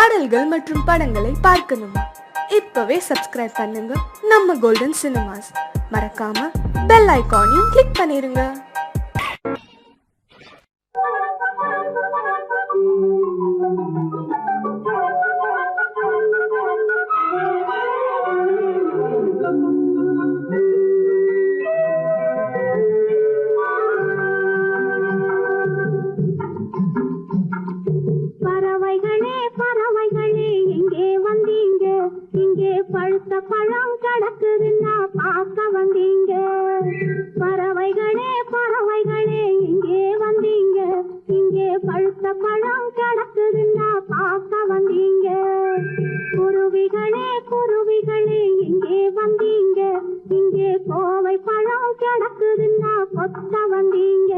பாடல்கள் மற்றும் படங்களை பார்க்கணுமா? இப்பவே சப்ஸ்கிரைப் பண்ணுங்க நம்ம கோல்டன் சினிமாஸ். மறக்காம பெல் ஐகானையும் கிளிக் பண்ணிருங்க. பழுத்த பழம் கிடக்குதுன்னா பார்க்க வந்தீங்க. பறவைகளே பறவைகளே இங்கே வந்தீங்க. இங்கே பழுத்த பழம் கிடக்குதுன்னா பார்க்க வந்தீங்க. குருவிகளே குருவிகளே இங்கே வந்தீங்க. இங்கே கோவை பழம் கிடக்குதுன்னா கொத்த வந்தீங்க.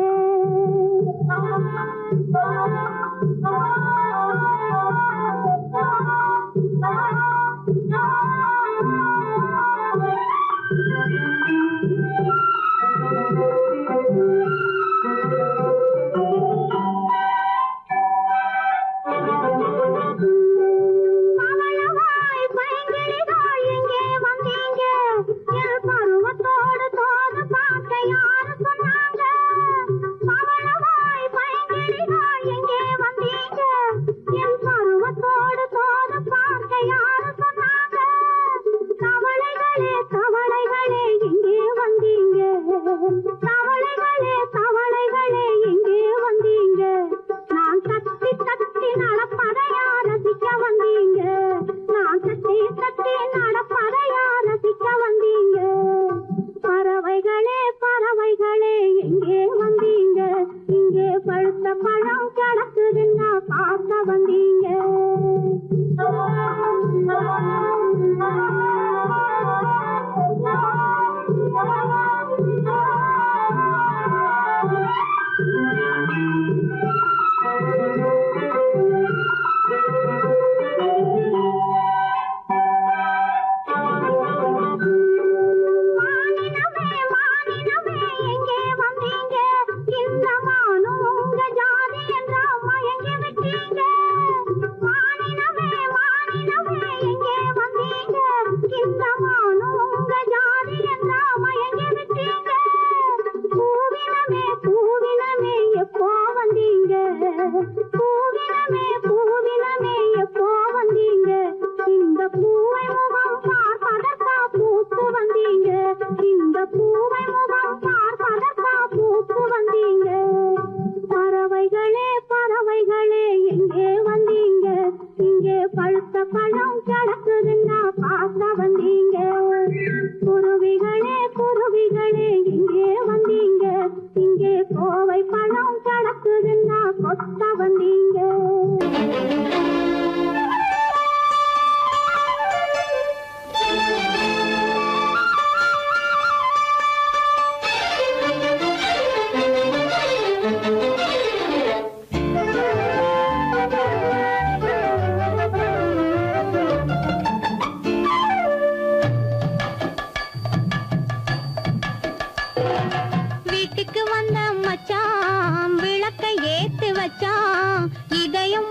வீட்டுக்கு வந்த மச்சான் விளக்கை ஏத்தி வச்சான். இதையும்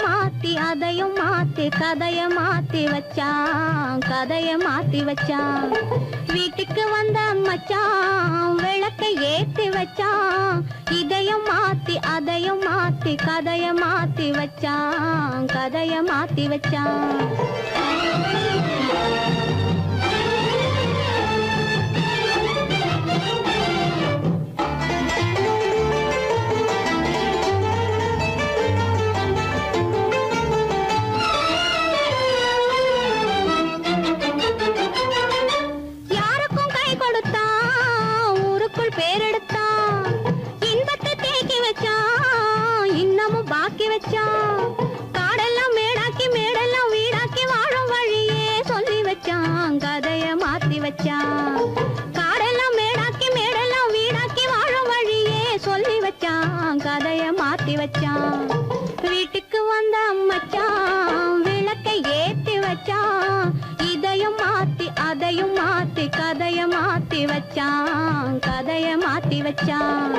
மாத்தி அதையும் மாத்தி கதைய மாத்தி வச்சான். கதைய மாத்தி வச்சான். காடெல்லாம் மேடாக்கி மேடெல்லாம் வீடாக்கி வாழும் வழியே சொல்லி வச்சான். கதைய மாத்தி வச்சான். வீட்டுக்கு வந்த மச்சான் விளக்கை ஏத்தி வச்சான். இதையும் மாத்தி அதையும் மாத்தி கதைய மாத்தி வச்சான். கதைய மாத்தி வச்சான்.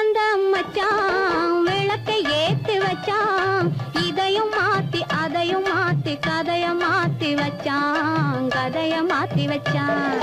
வந்த மச்சான் விளக்கை ஏத்தி வச்சான் இதையும் மாத்தி அதையும் மாத்தி கதைய மாத்தி வச்சான் கதைய மாத்தி வச்சான்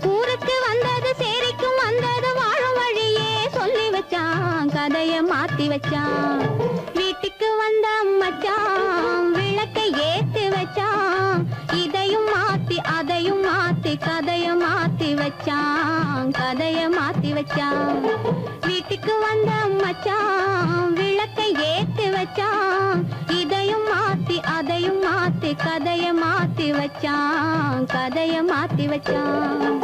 ஊருக்கு வந்தது சேரிக்கும் வந்தது வாழும் வழியே சொல்லி வச்சான் கதைய மாத்தி வச்சான் வீட்டுக்கு வந்த மச்சான் விளக்கை ஏத்தி வச்சான் இதையும் மாத்தி அதையும் மாத்தி கதைய மாத்தி வச்சான் கதைய மாத்தி வச்சான் வீட்டுக்கு வந்த மச்சான் விளக்கை ஏத்தி வச்சான் இதையும் மாத்தி அதையும் மாத்தி கதைய மாத்தி வச்சான் கதைய மாத்தி வச்சான்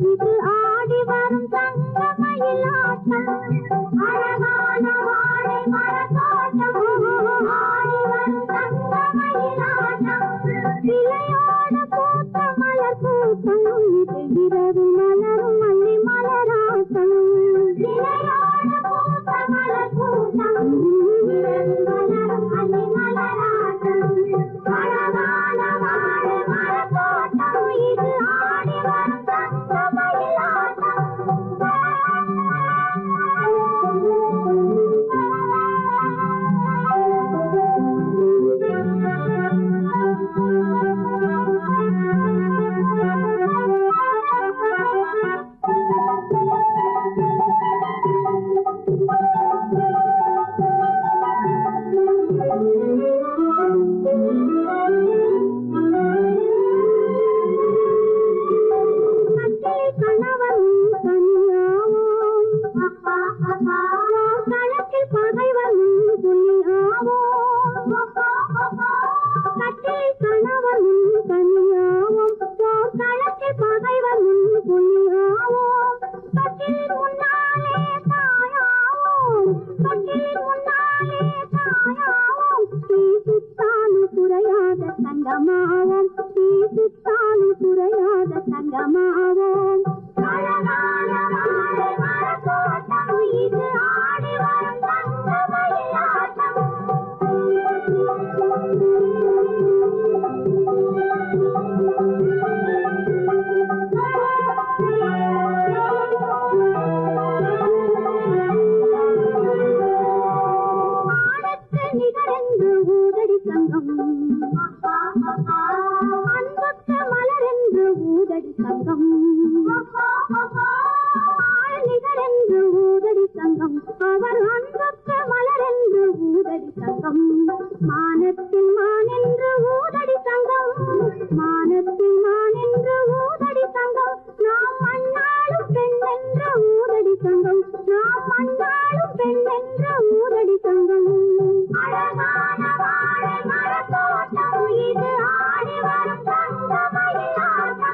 இது ஆடி வரும் தங்கமயிலாட்டம்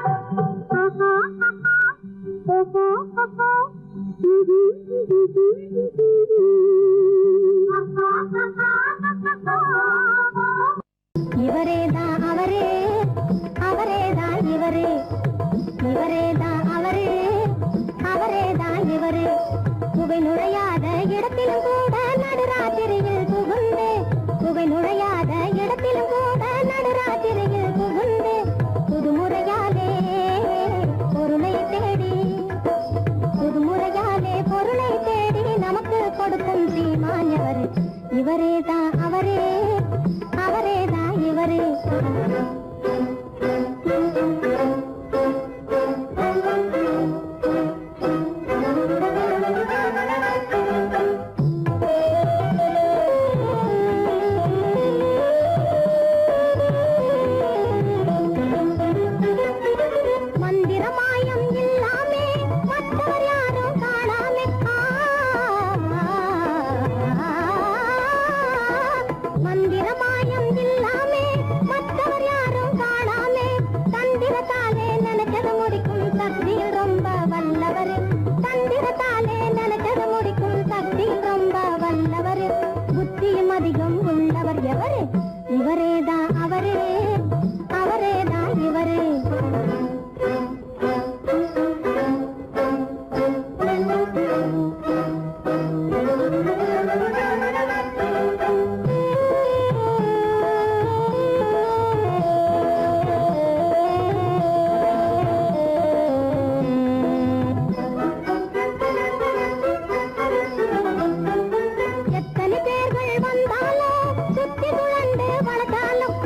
இவரேதான் அவரு, அவரேதான் இவரு. புகை நுழையாத இடத்திலும் கூட நடுராத்திரியில் புகுந்து, புகை நுழையாத இடத்திலும் கூட நடுராத்திரியில் புகுந்து, புதுமுறையாலே பொருளை தேடி, புதுமுறையாலே பொருளை தேடி நமக்கு கொடுக்கும் ஸ்ரீமானவர். இவரேதான் அவரே, அவரேதான் இவரு. மந்திரமாயம் இல்லாமே மற்றவர் யாரும் காணாமே, மந்திரமாயம் இல்லாமே மற்றவர் யாரும் காணாமே, தந்திரத்தாலே நினைச்சது முடிக்கும் சக்தியில் ரொம்ப வல்லவர், தந்திரத்தாலே நினைச்சது முடிக்கும் சக்தியில் ரொம்ப வல்லவர். புத்தியும் அதிகம் உள்ளவர் எவரு? இவரேதான் அவரே, அவரேதான் இவரு. எத்தனை பேர்கள் வந்தாலும் சுத்தி சுழண்டு வளர்த்தாலும்,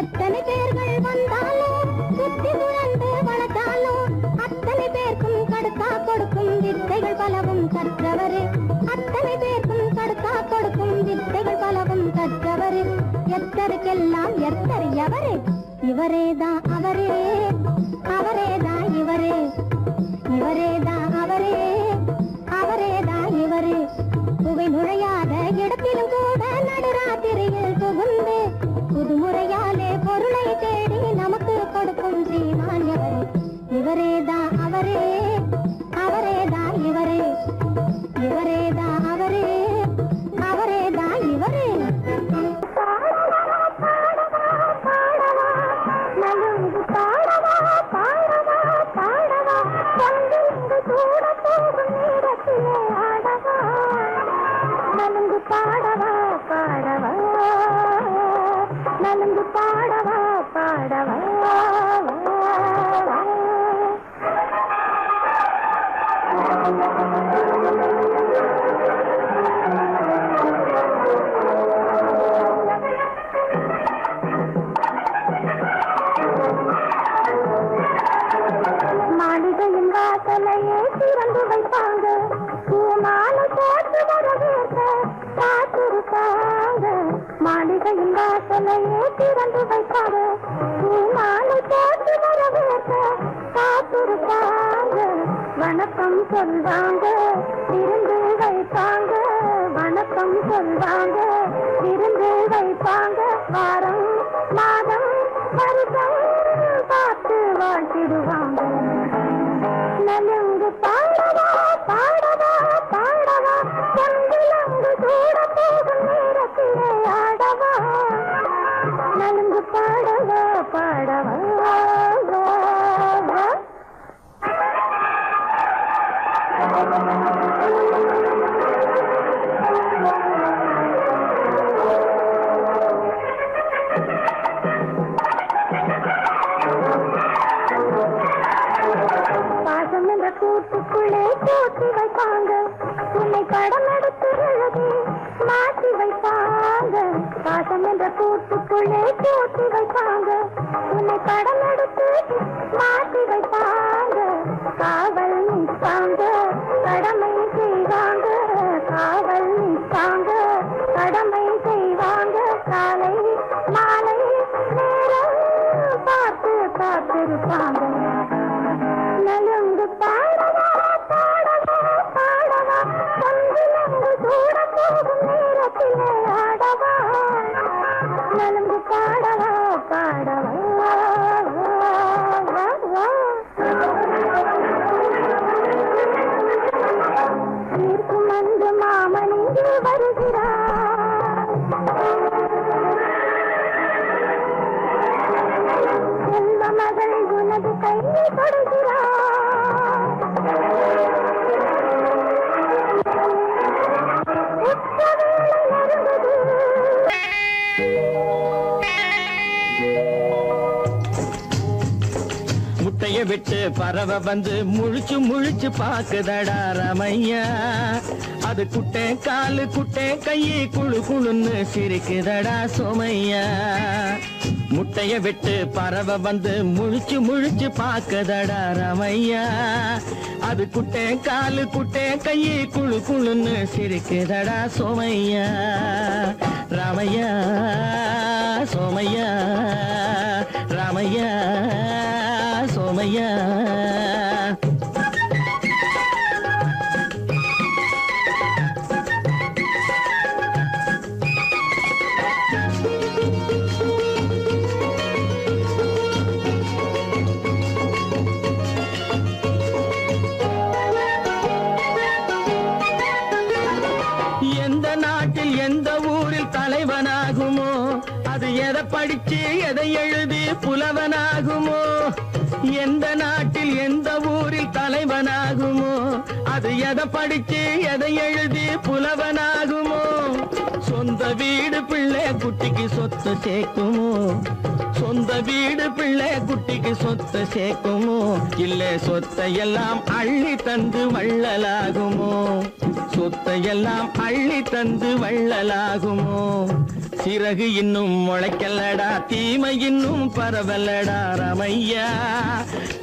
எத்தனை பேர்கள் வந்தாலும் சுத்தி சுழண்டு வளர்த்தாலும், அத்தனை பேருக்கும் கடுக்கா கொடுக்கும் வித்தைகள் பலவும் கற்றவர், அத்தனை பேருக்கும் கடுக்கா கொடுக்கும் வித்தைகள் பலவும் கற்றவர். எத்தருக்கெல்லாம் எத்தர் எவரு? இவரேதான் அவரே, அவரேதான் இவரு. இவரேதான் அவரே, அவரேதான் இவரு. புகை நுழையாத இடத்திலும் கூட நடுராத்திரியில் புகுந்து, புதுமுறையாலே பொருளை தேடி நமக்கு கொடுக்கும் ஸ்ரீமான்யவர். இவரேதான் அவரே, அவரேதான் இவரு. இவரேதான் அவரே, அவரேதான் இவரு. நலுங்கு பாடவா பாடவா பாடவா, பொங்கிலிங்கு கூட போகும் நேரத்திலே ஆடவா. நலுங்கு பாடவா பாடவா, நலுங்கு பாடவா பாடவா. மாளிகையின் வாசலையே திறந்து வைப்பாங்க, பூமாலை போட்டு வரவேற்க காத்திருப்பாங்க. மாளிகையின் வாசலையே திறந்து வைப்பாங்க, பூமாலை போட்டு வரவேற்க காத்திருப்பாங்க. வணக்கம் சொல்வாங்க, விருந்து வைப்பாங்க, வணக்கம் சொல்வாங்க, விருந்து வைப்பாங்க. வாரம் மாதம் வருஷம் பார்த்து வாழ்த்திடுவாங்க. நலுங்கு பாடவா பாடவா பாடவா, பொங்கிலங்கு கூட போகும் நேரத்திலே ஆடவா. நலுங்கு பாடவா பாடவா. பாசம் என்ற கூட்டுக்குள்ளே கூட்டி வைப்பாங்க, உன்னை படம் எடுத்து எழுதி மாற்றி வைப்பாங்க. பாசம் என்ற கூட்டுக்குள்ளே கூட்டி வைப்பாங்க, உன்னை படம் எடுத்து மாற்றி வைப்பாங்க. காவல் நிற்பாங்க, கடமை செய்வாங்க, காவல் நிற்பாங்க, கடமை செய்வாங்க. காலை மாலை நேரம் பார்த்து காத்திருப்பாங்க. நலுங்கு பாடவா பாடவா பாடவா, பொங்கிலங்கு கூட போகும் நேரத்திலே ஆடவா. நலுங்கு பாடவா பாடவா. இருக்கும் அந்த மாமன் இங்கே வருகிறார். கையை தொடுகிறார் முட்டைய விட்டு பறவை வந்து முழிச்சு முழிச்சு பாக்குதடா ரமையா அது குட்டை காலு குட்டை கையை குழு குழுன்னு சிரிக்குதடா சோமையா முட்டைய விட்டு பறவை வந்து முழிச்சு முழிச்சு பாக்குதடா ரமையா அது குட்டை காலு குட்டை கையை குழு குழுன்னு சிரிக்குதடா சோமையா ராமையா சோமையா ராமையா சோமையா எந்த நாட்டில் எந்த ஊரில் தலைவனாகுமோ அது எதை படிச்சு எதை எழுதி புலவனாகுமோ எந்த நாட்டில் எந்த ஊரில் தலைவனாகுமோ அது எதை படிச்சு எதை எழுதி புலவனாகுமோ சொந்த வீடு பிள்ளை குட்டிக்கு சொத்து சேர்க்குமோ சொந்த வீடு பிள்ளை குட்டிக்கு சொத்து சேர்க்குமோ இல்ல சொத்தையெல்லாம் அள்ளி தந்து வள்ளலாகுமோ சொத்தையெல்லாம் அள்ளி தந்து வள்ளலாகுமோ சிறகு இன்னும் முளைக்கல்லடா தீமை இன்னும் பரவலடா ரமையா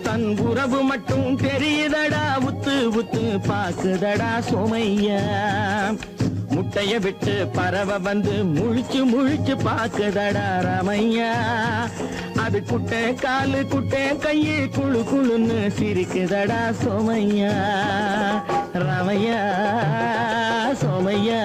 தன் உறவு மட்டும் தெரியுதடா உத்து உத்து பாக்குதடா சோமையா முட்டைய விட்டு பறவை வந்து முழிச்சு முழிச்சு பாக்குதடா ரமையா அது குட்டை காலு குட்டை கையை குழு குழுன்னு சிரிக்குதடா சோமையா ரமையா சோமையா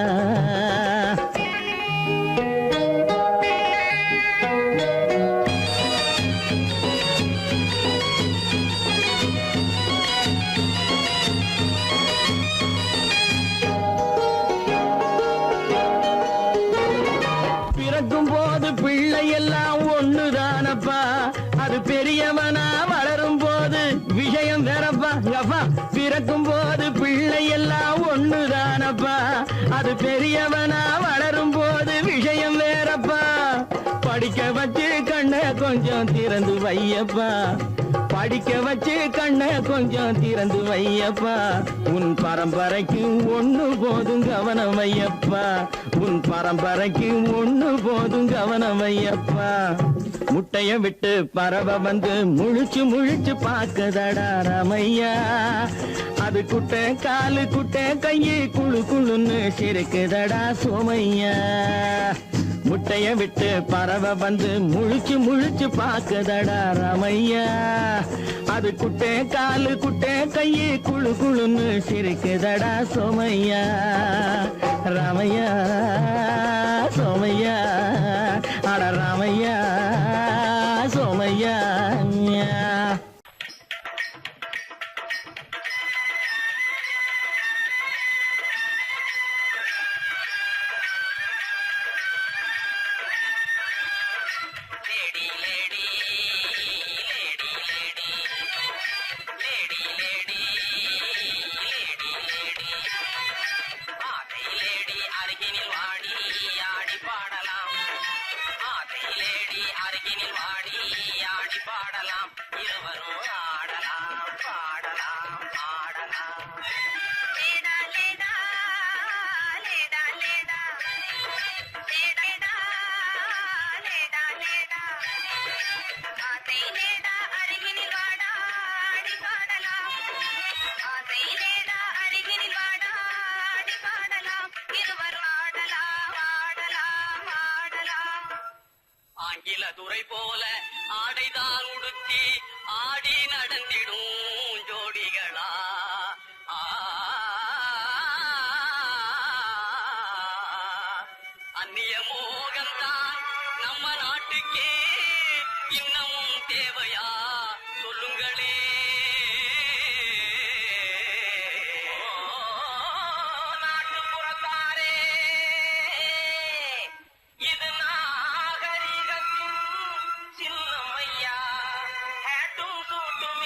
பிறக்கும் போது பிள்ளை எல்லாம் ஒண்ணுதானப்பா அது பெரியவனா வளரும் போது விஷயம் வேறப்பா அப்பா பிறக்கும் போது பிள்ளை எல்லாம் ஒண்ணுதானப்பா அது பெரியவனா வளரும் போது விஷயம் வேறப்பா படிக்க வச்சு கண்ண கொஞ்சம் திறந்து வையப்பா படிக்க வச்சு கண்ண கொஞ்சம் திறந்து வையப்பா உன் பரம்பரைக்கு ஒண்ணு போதும் கவனம் வையப்பா உன் பரம்பரைக்கு ஒண்ணு போதும் கவனம் வையப்பா முட்டைய விட்டு பறவை வந்து முழிச்சு முழிச்சு பாக்குதடா ரமையா அது குட்டை காலு குட்டை கையை குழு குழுன்னு சிரிக்குதடா சோமையா முட்டைய விட்டு பறவை வந்து முழிச்சு முழிச்சு பாக்குதடா ரமையா அது குட்டை காலு குட்டை கையை குழு குழுன்னு சிரிக்குதடா சோமையா ராமையா சோமையா அட ராமையா சோமையா ஆங்கில துறை போல ஆடைதான் உடுத்தி ஆடி நடந்திடும் ஜோடிகளா அந்நிய மோகம்தான் நம்ம நாட்டுக்கே இன்னமும் தேவையா சொல்லுங்களே நாட்டுப்புறத்தாரே இது நாகரிகத்தின் சின்னமையா ஹேட்டும் சூட்டும்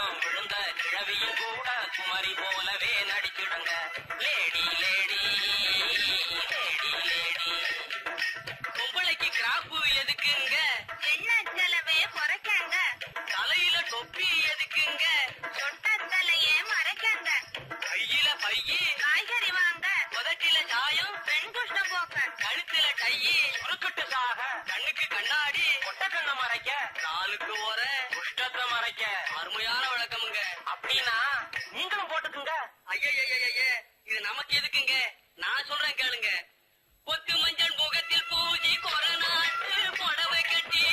மோகம் விழுந்த கிழவியும் கூட குமரி போலவே நடிச்சிடுங்க. Lady lady lady lady. பொம்பளைக்கு கிராப்பு எதுக்குங்க? என்ன செலவே குறைக்காங்க, தலையில தொப்பி எதுக்குங்க? சொட்ட தலையே மறைக்காங்க, கையில பையி, காய்கறி வாங்க, உதட்டில சாயம், பெண் குஷ்ட போக்க, கழுத்துல டையி, உருக்கட்டு சாக, கண்ணுக்கு கண்ணாடி, கொட்ட கண்ண மறைக்க, காலுக்கு ஓர, குஷ்டத்தை மறைக்க. அருமையான விளக்கமுங்க. அப்படின்னா நீங்களும் போட்டுக்குங்க. ஐயய்யய்ய, இது நமக்கு எதுக்குங்க? நான் சொல்றேன் கேளுங்க. பொத்து மஞ்சள் முகத்தில் பூஜி கொரநாட்டு புடவை கட்டி,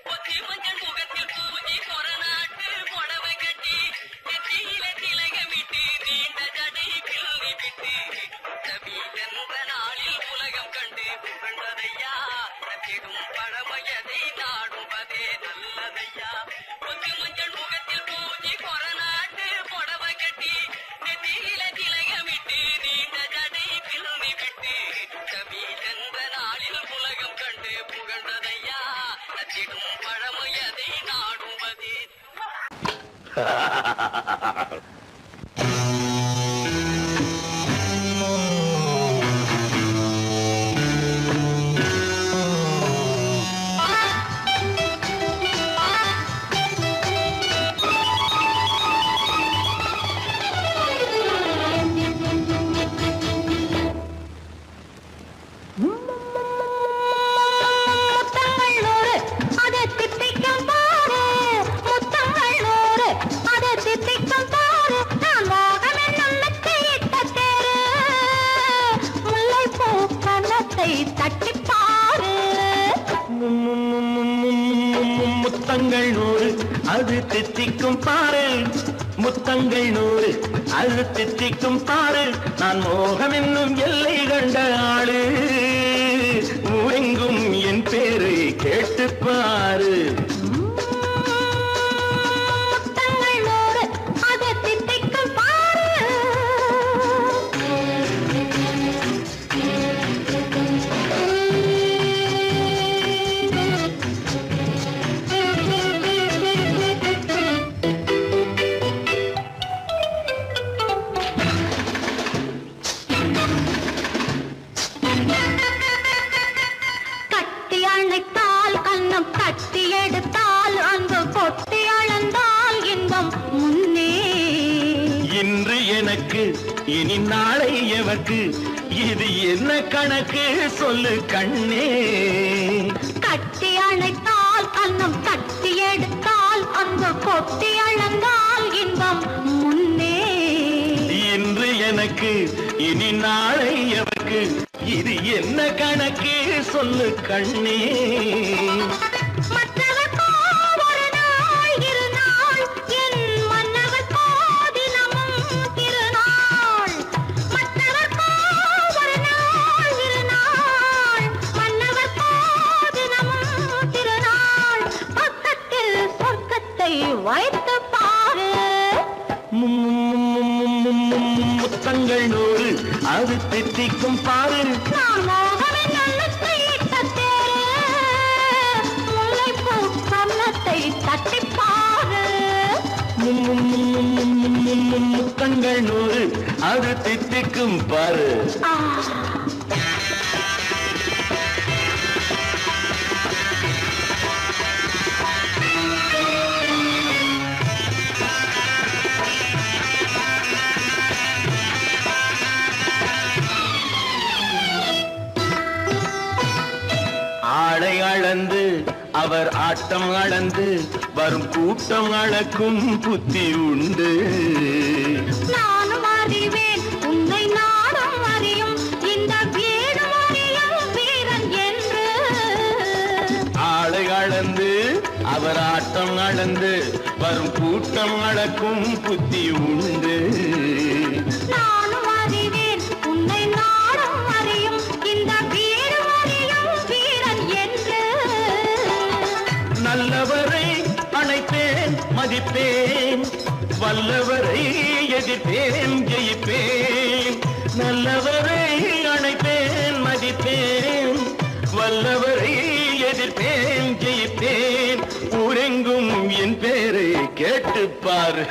பொத்து மஞ்சள் முகத்தில் பூஜி கொரநாட்டு புடவை கட்டி, நெத்தியில திலகமிட்டு நீண்ட ஜடை கிள்ளி விட்டு, தவி என்ற நாளில் உலகம் கண்டு புகழ்ந்ததையா, நத்திடும் பழமையதை நாடுவதே நல்லதையா. பொத்து மஞ்சள் முகத்தில் பூஜி கொரநாட்டு புடவை கட்டி, நெத்தியில திலகமிட்டு நீண்ட ஜடை கிள்ளி விட்டு, தவி என்ற நாளில் உலகம் கண்டு புகழ்ந்ததையா, நத்திடும் பழமையதை நாடுவதே. முத்தங்களூரு அதை தித்திக்கும் பாரு, முத்தங்களூரு அதை தித்திக்கும் பாரு, நான் மோகம் என்னும் மெத்தையிட்ட தேரு, முல்லைப்பூ கன்னத்தை தட்டிப் பாரு. முத்தங்கள் 100 அது தித்திக்கும் பாரு, முத்தங்கள் 100 அது தித்திக்கும் பாரு, நான் மோகம் என்னும் எல்லை கண்ட ஆளு, ஊரெங்கும் என் பேரை கேட்டு பாரு. முத்தங்களூரு அதை தித்திக்கும் பாரு. கட்டி அணைத்தால் கண்ணம் கட்டி எடுத்தால் அன்பு கொட்டி அளந்தால் இன்பம் முன்னே. இன்று எனக்கு இனி நாளை எவர்க்கு, இது என்ன கணக்கு சொல்லு கண்ணே. கட்டி அணைத்தால் கண்ணம் கட்டி எடுத்தால் அன்பு கொட்டி அளந்தால் இன்பம் முன்னே. இன்று எனக்கு இனி நாளை எவர்க்கு, இது என்ன கணக்கு சொல்லு கண்ணே. மற்றவர்க்கோ ஒரு நாள் இரு நாள், என் மன்னவர்க்கோ தினமும் திருநாள். மற்றவர்க்கோ ஒரு நாள் இரு நாள், மன்னவர்க்கோ தினமும் திருநாள். பக்கத்தில் சொர்க்கத்தை வைத்து பாரு. முத்தங்கள் 100 அது தித்திக்கும் பாரு, நான் மோகமின் நல்லத்தை இட்ட தேரு, முல்லைப்பூ கன்னத்தை தட்டிப் பாரு. முத்தங்கள் 100 அது தித்திக்கும் பாரு. ஆ. ஆளை அளந்து அவர் ஆட்டம் அளந்து வரும் கூட்டம் அளக்கும் புத்தி உண்டு. நானும் அறிவேன் உன்னை நாடும் அறியும் இந்த வீடும் அறியும் வீரன் என்று. ஆளை அளந்து அவர் ஆட்டம் அளந்து வரும் கூட்டம் அளக்கும் புத்தி உண்டு. நானும் அறிவேன் உன்னை நாடும் அறியும் இந்த வீடும் அறியும் வீரன் என்று. நல்லவரை அணைப்பேன் மதிப்பேன், வல்லவரை எதிர்ப்பேன் ஜெயிப்பேன். நல்லவரை அணைப்பேன் மதிப்பேன், வல்லவரை எதிர்ப்பேன் ஜெயிப்பேன். ஊரெங்கும் என் பேரை கேட்டுப்பா. பாரு.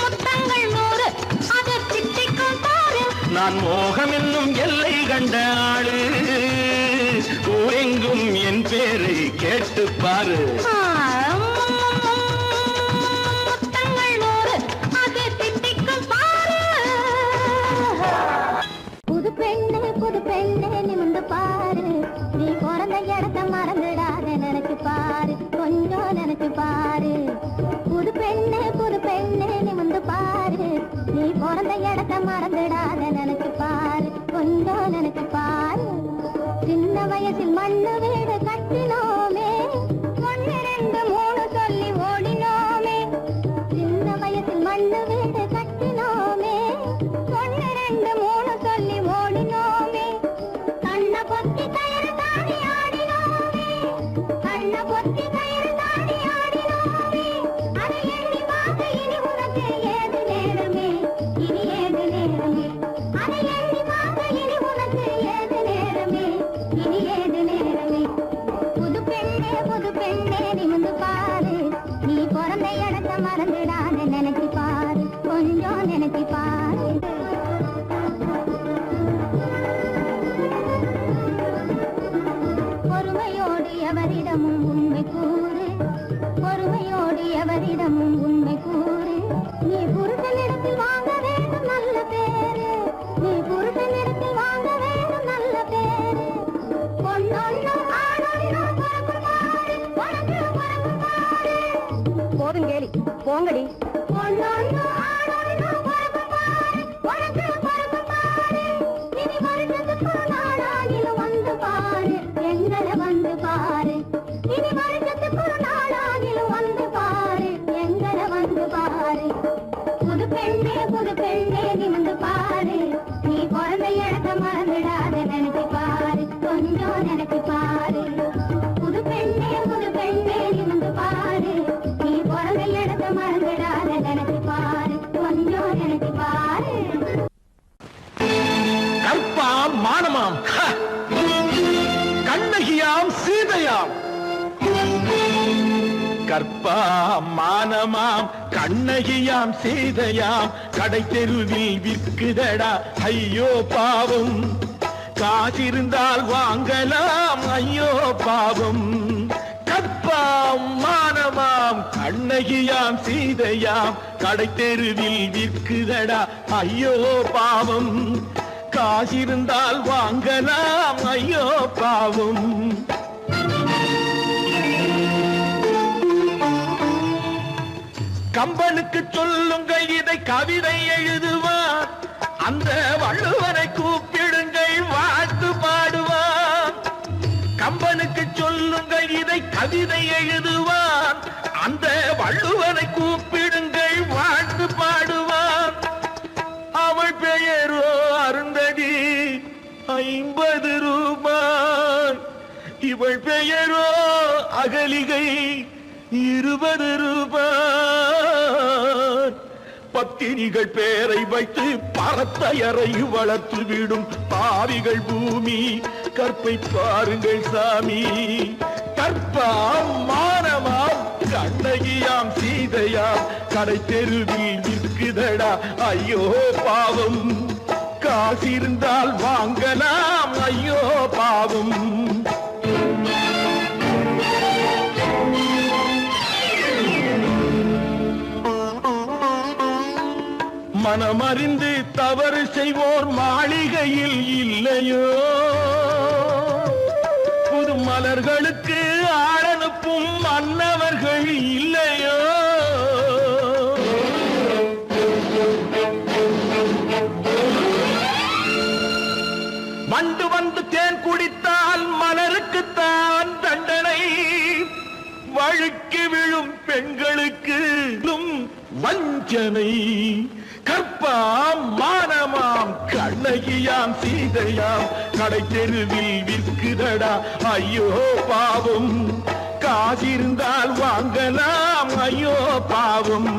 முத்தங்கள் 100 அதை திட்டிக்கும் பாரு. நான் மோகம் என்னும் எல்லை கண்ட ஆளு, ஊரெங்கும் என் பேரை கேட்டு பாரு. முத்தங்கள் 100 அதை திட்டிக்கும் பாரு. புது பெண்ணே நிமிந்து பாரு, நீ பிறந்த இடத்த மறந்துடாத நினைச்சு பாரு, கொஞ்சம் நினைச்சு பாரு. புது பெண்ணே நிமிந்து பாரு, நீ பிறந்த இடத்த மறந்துடாத நினைச்சு பாரு, கொஞ்சம் நினைச்சு பாரு. சின்ன வயசில் மண்ணு வீடு கட்டினோமே, 1 2 3 சொல்லி ஓடினோமே. சின்ன வயசில் மண்ணு வீடு கட்டினோமே, 1 2 3 சொல்லி ஓடினோமே. கண்ண பொத்தி கயிறு தாண்டி ஆடினோமே, கண்ண பொத்தி கயிறு தாண்டி ஆடினோமே. அதை எண்ணி பார்த்து இனி உனக்கு ஏது நேரமே, இனி ஏது நேரமே. அதை எண்ணி பார்த்து இனி உனக்கு ஏது நேரமே, இனி ஏது நேரமே. புது பெண்ணே நிமிந்து பாரு, நீ பிறந்த இடத்த மறந்துடாத நினைச்சு பாரு, கொஞ்சம் நினைச்சு பாரு. பொறுமையோடு எவரிடமும் உண்மை கூறு, பொறுமையோடு எவரிடமும் உண்மை கூறு. நீ புருஷனிடத்தில் வாங்க வேண்டும் நல்ல பேரு, நீ புருஷனிடத்தில் வாங்க வேண்டும் நல்ல பேரு. பொன்னொன்னு ஆணொன்னு பிறக்கும் பாரு, உனக்கு பிறக்கும் பாரு. போதும் கேலி, போங்கடி. பொன்னொன்னு ஆணொன்னு பிறக்கும் பாரு, உனக்கு பிறக்கும் பாரு. இனி வருஷத்துக்கு நாளாகிலும் வந்து பாரு, எங்களை வந்து பாரு. இனி வருஷத்துக்கு நாளாகிலும் வந்து பாரு, எங்களை வந்து பாரு. புது பெண்ணே நிமிந்து பாரு, நீ பிறந்த இடத்த மறந்துடாத நினைச்சு பாரு, கொஞ்சம் நினைச்சு பாரு. புது பெண்ணே நிமிந்து பாரு, நீ பிறந்த இடத்த மறந்துடாத நினைச்சு பாரு, கொஞ்சம் நினைச்சு பாரு. கற்பாம் மானமாம், கண்ணகியாம் சீதையாம். கற்பாம் மானமாம், கண்ணகியாம் சீதையாம், கடை தெருவில் விற்குதடா ஐயோ பாவம். காசிருந்தால் வாங்கலாம் ஐயோ பாவம். கற்பாம் மானமாம், கண்ணகியாம் சீதையாம், கடை தெருவில் விற்குதடா ஐயோ பாவம். காசிருந்தால் வாங்கலாம் ஐயோ பாவம். கம்பனுக்கு சொல்லுங்கள் இதை கவிதை எழுதுவார், அந்த வள்ளுவரை கூப்பிடுங்கள் வாழ்த்து பாடுவார். கம்பனுக்கு சொல்லுங்கள் இதை கவிதை எழுதுவார், அந்த வள்ளுவரை கூப்பிடுங்கள் வாழ்த்து பாடுவார். அவள் பெயரோ அருந்ததி 50 ரூபாய், இவள் பெயரோ அகலிகை 20 ரூபாய். பத்தினிகள் பேரை வைத்து பரத்தையரை வளர்த்து விடும் பாவிகள் பூமி, கற்பை பாருங்கள் சாமி. கற்பாம் மானமாம், கண்ணகியாம் சீதையாம், கடை தெருவில் விற்குதடா ஐயோ பாவம். காசிருந்தால் வாங்கலாம் ஐயோ பாவம். மனமறிந்து தவறு செய்வோர் மாளிகையில் இல்லையோ, புது மலர்களுக்கு ஆளனுப்பும் மன்னவர்கள் இல்லையோ. வண்டு வந்து தேன் குடித்தால் மலருக்குத்தான் தண்டனை, வழுக்கி விழும் பெண்களுக்கு வஞ்சனை. கற்பாம் மானமாம், கண்ணகியாம் சீதையாம், கடை தெருவில் விற்குதடா ஐயோ பாவம். காசிருந்தால் வாங்கலாம் ஐயோ பாவம்.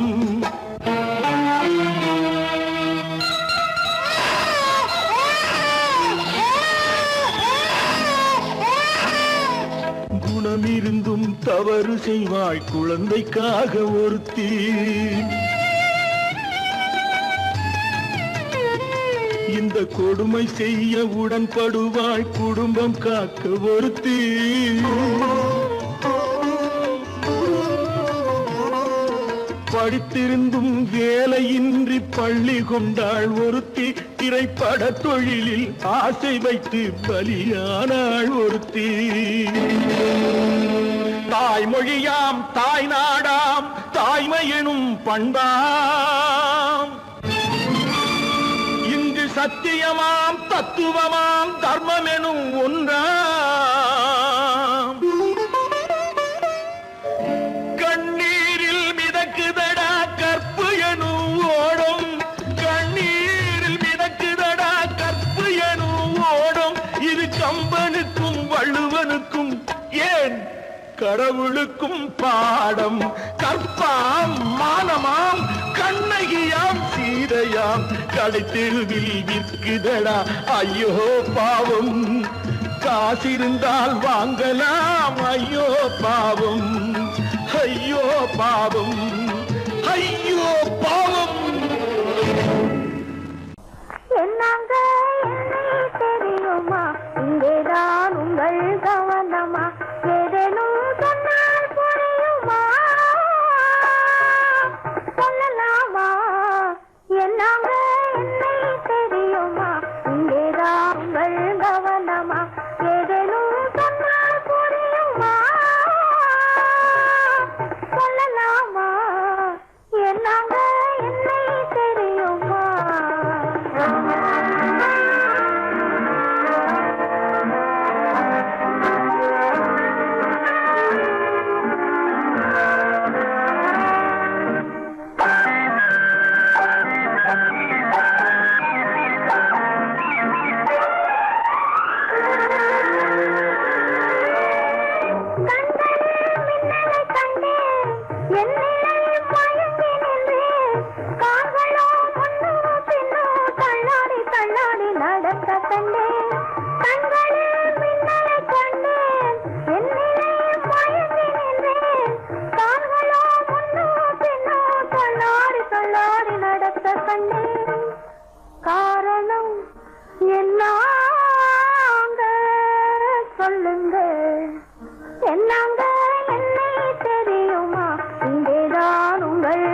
குணமிருந்தும் தவறு செய்வாள் குழந்தைக்காக ஒருத்தி. இந்த கொடுமை செய்ய உடன்படுவாள் குடும்பம் காக்க ஒருத்தி. படித்திருந்தும் வேலையின்றி பள்ளி கொண்டாள் ஒருத்தி. திரைப்பட தொழிலில் ஆசை வைத்து பலியானாள் ஒருத்தி. தாய்மொழியாம் தாய் நாடாம் தாய்மை எனும் பண்பாம். இங்கு சத்தியமாம் தத்துவமாம் தர்மம் எனும் ஒன்றாம். கண்ணீரில் மிதக்குதடா கற்பு எனும் ஓடும். கண்ணீரில் மிதக்குதடா கற்பு எனும் ஓடும். இது கம்பனுக்கும் வள்ளுவனுக்கும் ஏன் கடவுளுக்கும் பாடம். கற்பாம் மானமாம் கண்ணகியாம் சீதையாம் கடைத்தெருவில் விற்குதடா ஐயோ பாவம். காசிருந்தால் வாங்கலாம் ஐயோ பாவம். ஐயோ பாவம் ஐயோ பாவம். என்னங்க என்னை தெரியுமா இங்கேதான் உங்கள் கவனமா ஏதேனும் சொன்னால் புரியுமா சொல்லலாமா. என்னங்க என்னை தெரியுமா இங்கேதான் உங்கள் கவனமா ஏதேனும் சொன்னால் புரியுமா சொல்லலாமா. என்னங்க என்னை தெரியுமா. காரணம் என்னாங்க சொல்லுங்க. என்னங்க என்னை தெரியுமா இங்கேதான் உங்கள்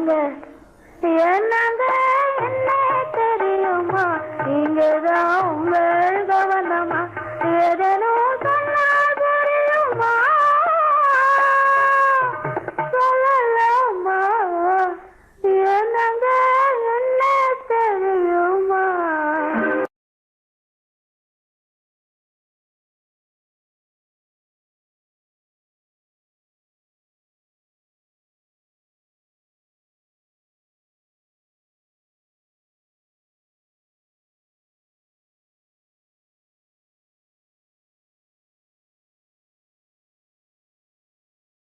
என்னங்க என்ன தெரியுமா நீங்க